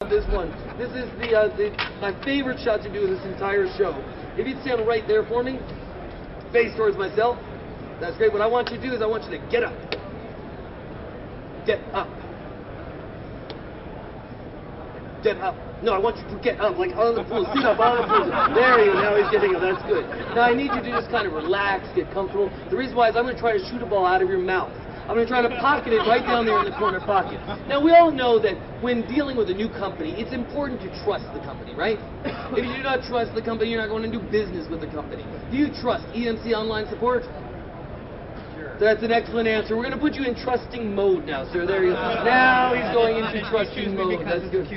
This one. This is my favorite shot to do in this entire show. If you'd stand right there for me, face towards myself, that's great. What I want you to do is I want you to get up. Get up. Get up. No, I want you to get up, like on the pool. Sit up on the pool. There you go. Now he's getting up. That's good. Now I need you to just kind of relax, get comfortable. The reason why is I'm going to try to shoot a ball out of your mouth. I'm going to try to pocket it right down there in the corner pocket. Now, we all know that when dealing with a new company, it's important to trust the company, right? If you do not trust the company, you're not going to do business with the company. Do you trust EMC Online Support? Sure. That's an excellent answer. We're going to put you in trusting mode now, sir. There you go. Now he's going into trusting mode. That's good.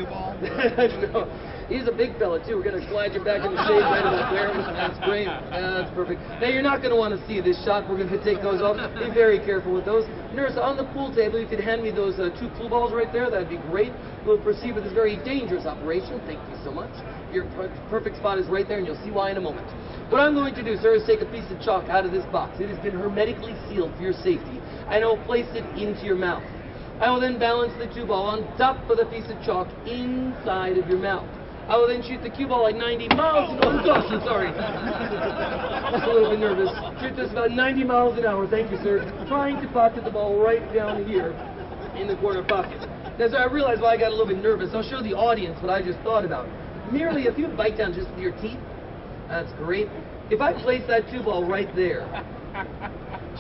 No. He's a big fella, too. We're going to slide you back in the shade right about there. That's great. That's perfect. Now, you're not going to want to see this shot. We're going to take those off. Be very careful with those. Nurse, on the pool table, you could hand me those 2 pool balls right there. That'd be great. We'll proceed with this very dangerous operation. Thank you so much. Your perfect spot is right there, and you'll see why in a moment. What I'm going to do, sir, is take a piece of chalk out of this box. It has been hermetically sealed for your safety, and I will place it into your mouth. I will then balance the cue ball on top of the piece of chalk inside of your mouth. I will then shoot the cue ball like 90 miles. Oh gosh, I'm sorry. I'm a little bit nervous. Shoot this about 90 miles an hour. Thank you, sir. Trying to pocket the ball right down here in the corner pocket. Now, sir, I realize why I got a little bit nervous. I'll show the audience what I just thought about. Merely, if you bite down just with your teeth, that's great. If I place that cue ball right there,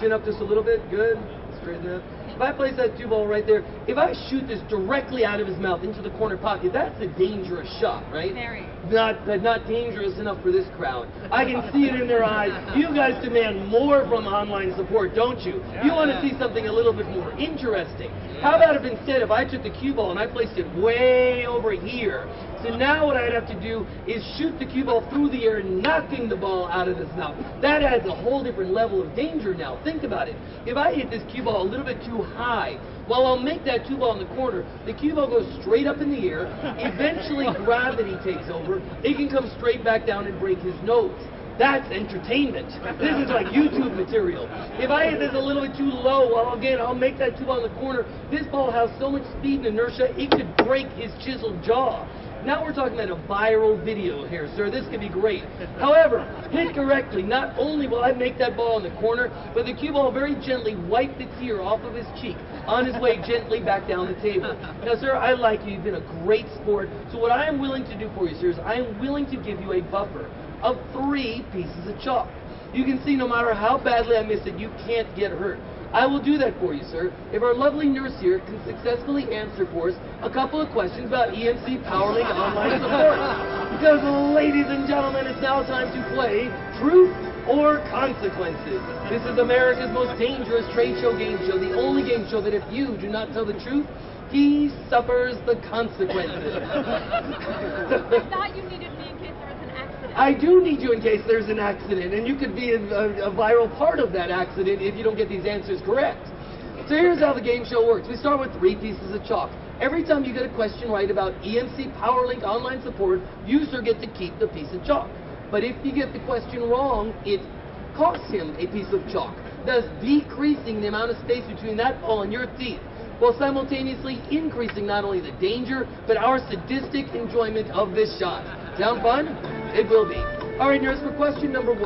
chin up just a little bit, good. Straighten up. If I place that cue ball right there, if I shoot this directly out of his mouth into the corner pocket, that's a dangerous shot, right? Very. Not dangerous enough for this crowd. I can see it in their eyes. You guys demand more from online support, don't you? You want to see something a little bit more interesting. How about if instead, if I took the cue ball and I placed it way over here, so now what I'd have to do is shoot the cue ball through the air, knocking the ball out of his mouth. That adds a whole different level of danger now. Think about it. If I hit this cue ball a little bit too high, well, I'll make that cue ball in the corner. The cue ball goes straight up in the air. Eventually, gravity takes over. It can come straight back down and break his nose. That's entertainment. This is like YouTube material. If I hit this a little bit too low, well, again, I'll make that cue ball in the corner. This ball has so much speed and inertia, it could break his chiseled jaw. Now we're talking about a viral video here, sir. This could be great. However, hit correctly, not only will I make that ball in the corner, but the cue ball very gently wipe the tear off of his cheek on his way gently back down the table. Now, sir, I like you. You've been a great sport. So what I am willing to do for you, sir, is I am willing to give you a buffer of 3 pieces of chalk. You can see no matter how badly I miss it, you can't get hurt. I will do that for you, sir, if our lovely nurse here can successfully answer for us a couple of questions about EMC PowerLink Online Support. Because, ladies and gentlemen, it's now time to play Truth or Consequences. This is America's most dangerous trade show game show, the only game show that if you do not tell the truth, he suffers the consequences. I thought you needed me in case there was an accident. I do need you in case there's an accident, and you could be a viral part of that accident if you don't get these answers correct. So here's how the game show works. We start with 3 pieces of chalk. Every time you get a question right about EMC PowerLink Online Support, you, sir, get to keep the piece of chalk. But if you get the question wrong, it costs him a piece of chalk, thus decreasing the amount of space between that ball and your teeth, while simultaneously increasing not only the danger, but our sadistic enjoyment of this shot. Sound fun? It will be. All right, nurse, for question number 1.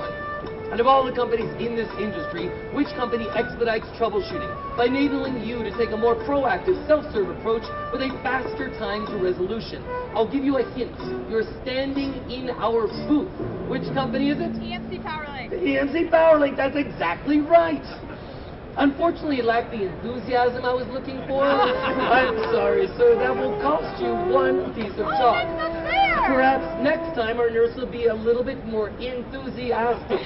And of all the companies in this industry, which company expedites troubleshooting by enabling you to take a more proactive, self-serve approach with a faster time to resolution? I'll give you a hint. You're standing in our booth. Which company is it? EMC PowerLink. EMC PowerLink, that's exactly right. Unfortunately, it lacked the enthusiasm I was looking for. I'm sorry, sir. That will cost you 1 piece of chalk. That's not fair. Perhaps next time our nurse will be a little bit more enthusiastic,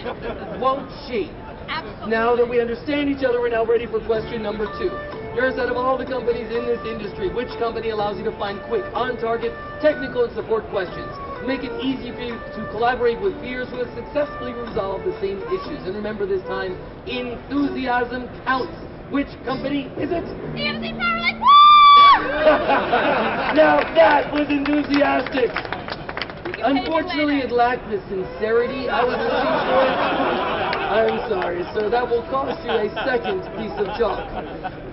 won't she? Absolutely. Now that we understand each other, we're now ready for question number 2. Nurse, out of all the companies in this industry, which company allows you to find quick, on-target, technical, and support questions? Make it easy for you to collaborate with peers who have successfully resolved the same issues. And remember this time, enthusiasm counts. Which company is it? EMC PowerLink. Woo! Now that was enthusiastic. Unfortunately, it lacked the sincerity I was looking for. I'm sorry, sir. That will cost you a second piece of chalk.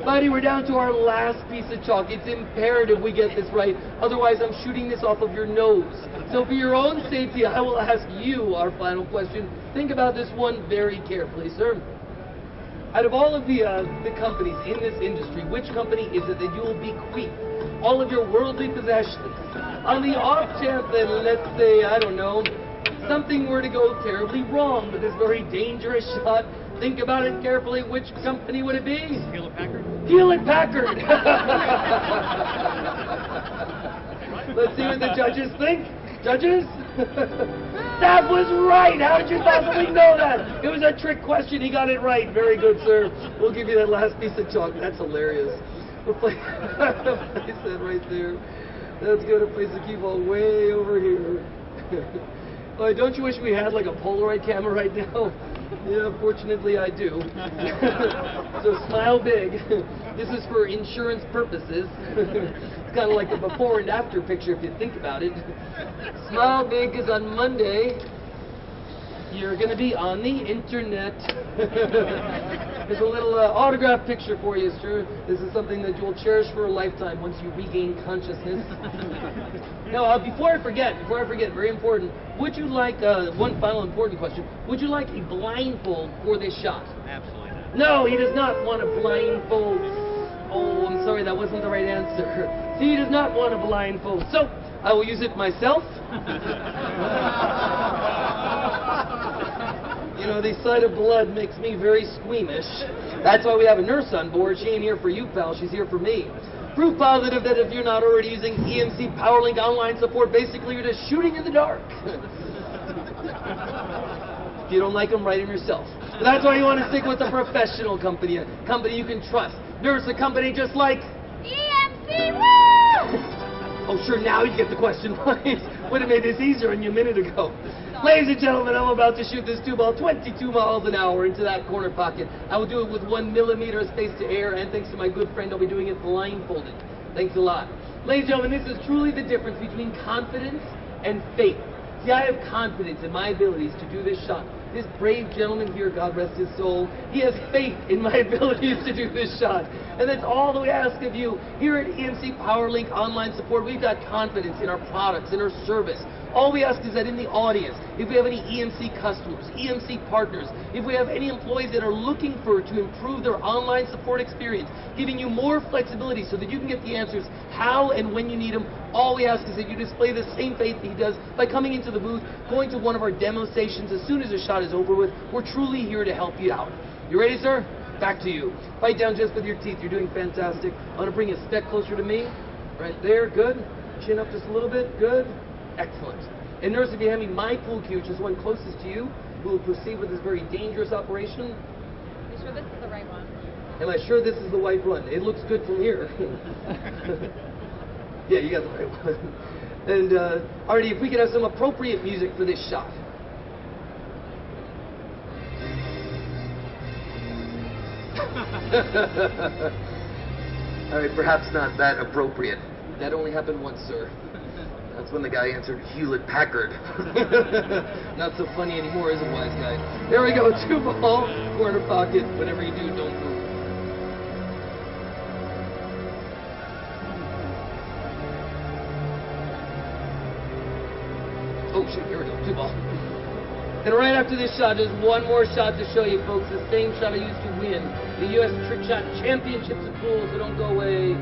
Buddy, we're down to our last piece of chalk. It's imperative we get this right. Otherwise, I'm shooting this off of your nose. So for your own safety, I will ask you our final question. Think about this one very carefully, sir. Out of all of the companies in this industry, which company is it that you will bequeath all of your worldly possessions? On the off chance that, let's say, I don't know, something were to go terribly wrong with this very dangerous shot, think about it carefully. Which company would it be? Hewlett Packard. Hewlett Packard. Let's see what the judges think. Judges? That was right! How did you possibly know that? It was a trick question. He got it right. Very good, sir. We'll give you that last piece of chalk. That's hilarious. We'll place that right there. That's good. We'll place the cue ball way over here. Oh, don't you wish we had like a Polaroid camera right now? Yeah, fortunately I do. So smile big. This is for insurance purposes. It's kind of like the before and after picture if you think about it. Smile big because on Monday you're going to be on the internet. There's a little autograph picture for you, sir. This is something that you'll cherish for a lifetime once you regain consciousness. Now, before I forget, very important, would you like, one final important question, would you like a blindfold for this shot? Absolutely not. No, he does not want a blindfold. Oh, I'm sorry, that wasn't the right answer. He does not want a blindfold. So, I will use it myself. You know, the sight of blood makes me very squeamish. That's why we have a nurse on board. She ain't here for you, pal. She's here for me. Proof positive that if you're not already using EMC PowerLink online support, basically you're just shooting in the dark. If you don't like them, write them yourself. But that's why you want to stick with a professional company, a company you can trust. Nurse, a company just like EMC, woo! Oh, sure, now you get the question right. Would have made this easier than you a minute ago. Ladies and gentlemen, I'm about to shoot this 2-ball 22 miles an hour into that corner pocket. I will do it with 1 millimeter of space to air, and thanks to my good friend, I'll be doing it blindfolded. Thanks a lot. Ladies and gentlemen, this is truly the difference between confidence and faith. See, I have confidence in my abilities to do this shot. This brave gentleman here, God rest his soul, he has faith in my abilities to do this shot. And that's all that we ask of you. Here at EMC PowerLink Online Support, we've got confidence in our products, in our service. All we ask is that in the audience, if we have any EMC customers, EMC partners, if we have any employees that are looking to improve their online support experience, giving you more flexibility so that you can get the answers how and when you need them, all we ask is that you display the same faith that he does by coming into the booth, going to one of our demo stations as soon as the shot is over with. We're truly here to help you out. You ready, sir? Back to you. Fight down just with your teeth. You're doing fantastic. I want to bring a step closer to me. Right there. Good. Chin up just a little bit. Good. Excellent. And nurse, if you hand me my pool cue, which is one closest to you, we will proceed with this very dangerous operation. Are you sure this is the right one? Am I sure this is the right one? It looks good from here. Yeah, you got the right one. And, Artie, if we could have some appropriate music for this shot. All right, perhaps not that appropriate. That only happened once, sir. That's when the guy answered Hewlett Packard. Not so funny anymore, is it, wise guy? There we go, 2-ball, corner pocket. Whatever you do, don't move. Oh shit, here we go, 2-ball. And right after this shot, there's one more shot to show you folks. The same shot I used to win the U.S. Trick Shot Championships of Pool, so don't go away.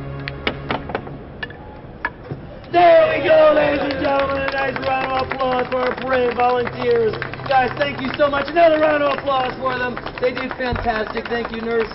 There we go, ladies and gentlemen. A nice round of applause for our brave volunteers. Guys, thank you so much. Another round of applause for them. They did fantastic. Thank you, nurse.